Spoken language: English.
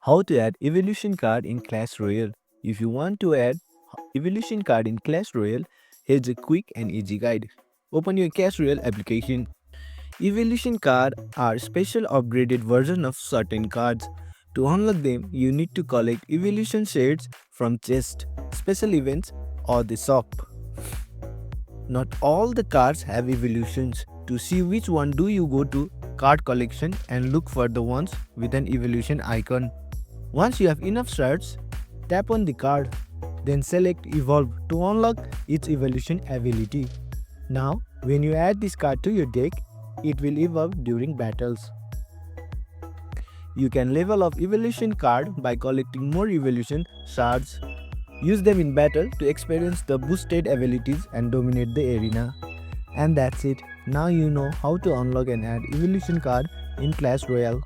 How to add Evolution card in Clash Royale. If you want to add Evolution card in Clash Royale, here's a quick and easy guide. Open your Clash Royale application. Evolution cards are special upgraded version of certain cards. To unlock them, you need to collect Evolution Shards from chest, special events, or the shop. Not all the cards have evolutions. To see which one do you go to card collection and look for the ones with an evolution icon. Once you have enough shards, tap on the card, then select Evolve to unlock its evolution ability. Now, when you add this card to your deck, it will evolve during battles. You can level up evolution card by collecting more evolution shards. Use them in battle to experience the boosted abilities and dominate the arena. And that's it. Now you know how to unlock and add evolution card in Clash Royale.